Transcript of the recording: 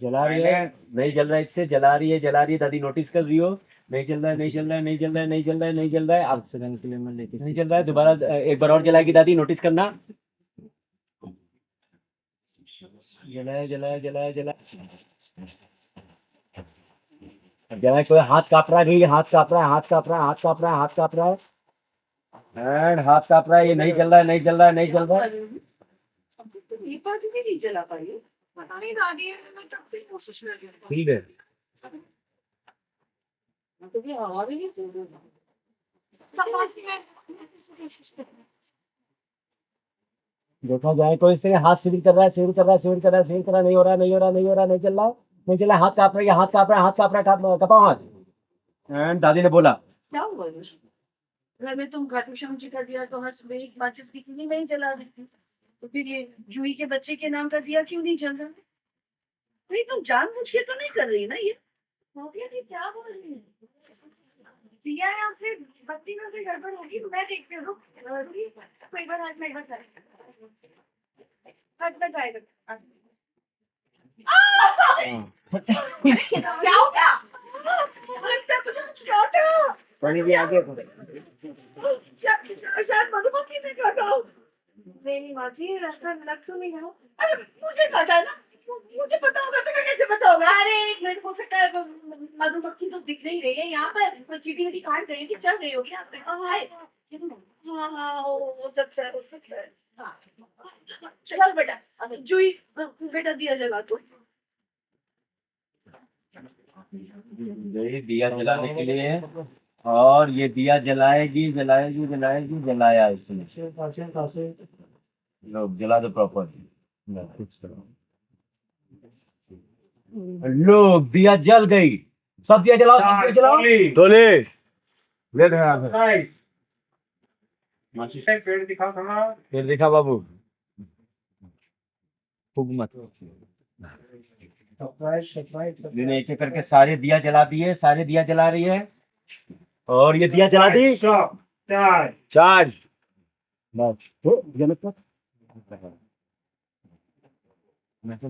जला रही है, नहीं जल रहा है, इससे जला रही है, जला रही है, दादी नोटिस कर रही हो। नहीं चल रहा है, नहीं चल रहा है, नहीं चल रहा है, नहीं चल रहा है, नहीं चल रहा है, आप सेकंड के लिए मैं लेके नहीं चल रहा है, दोबारा एक बार और जलाएगी दादी, नोटिस करना। जलाया जलाया जलाया जलाया जलाया, कोई हाथ काँप रहा है, नहीं हाथ काँप रहा है, हाथ काँप रहा है, हाथ काँप रहा है, हाथ काँप रहा है, एंड हाथ काँप रहा है, ये नहीं चल रहा है, नहीं चल रहा है, नहीं चल रहा है। ये बात भी नहीं जला पाई। पता नहीं दादी, मैं तब से कोशिश कर रही हूँ। ठीक है, तो ये हवा भी नहीं चल रही। सफाई में कोशिश कर रही हूँ। देखा जाए तो इसके हाथ सिविल कर रहा है, सिविल कर रहा है, सिविल कर रहा है, सिविल कर रहा है, नहीं हो रहा, नहीं हो रहा, नहीं हो रहा, नहीं चल रहा, नहीं चल रहा, हाथ काँप रहा है, हाथ काँप रहा है, हाथ काँप रहा है, कपाओ हाथ। एंड दादी ने बोला क्या हुआ है? घर में तुम खाटू श्याम जी का दिया तो हर सुबह एक माचिस की तीली नहीं जला देती, तो फिर ये जूही के बच्चे के नाम का दिया क्यों नहीं जल रहा? नहीं तुम जानबूझ के तो नहीं कर रही ना ये? भौतिया जी क्या बोल रही है? दिया या फिर बत्ती में कोई गड़बड़ होगी तो मैं देखती हूँ। रुक तो एक बार हाथ में, एक बार हाथ में ट्राई कर। क्या हो गया? लगता है कुछ काटा। पानी भी आगे शायद मधुमक्खी ने काटा। नहीं माँ जी, ऐसा लग तो नहीं रहा। अरे मुझे काटा ना, मुझे पता होगा तो मैं कैसे पता होगा? अरे एक मिनट, हो सकता है मधुमक्खी तो दिख नहीं रही है यहाँ पर, कोई चींटी वीटी काट गई है कि चढ़ गई होगी यहाँ पे। हाँ हाँ हो सकता है, हो सकता है। हाँ चलो बेटा, जूही बेटा दिया जला तो। यही दिया जलाने के लिए, और ये दिया जलाएगी जलाएगी जलाएगी, जलाया इसने। लोग जला दो प्रॉपर, लोग दिया जल गई, सब दिया जलाओ, सब दिया जलाओ। टोली ले पेड़ दिखाओ थोड़ा। फिर दिखा बाबू। फूक मत। मैंने एक एक करके सारे दिया जला दिए, सारे दिया जला रही है, और ये दिया जला दी। चार्ज बस तो जनक तक मैं तो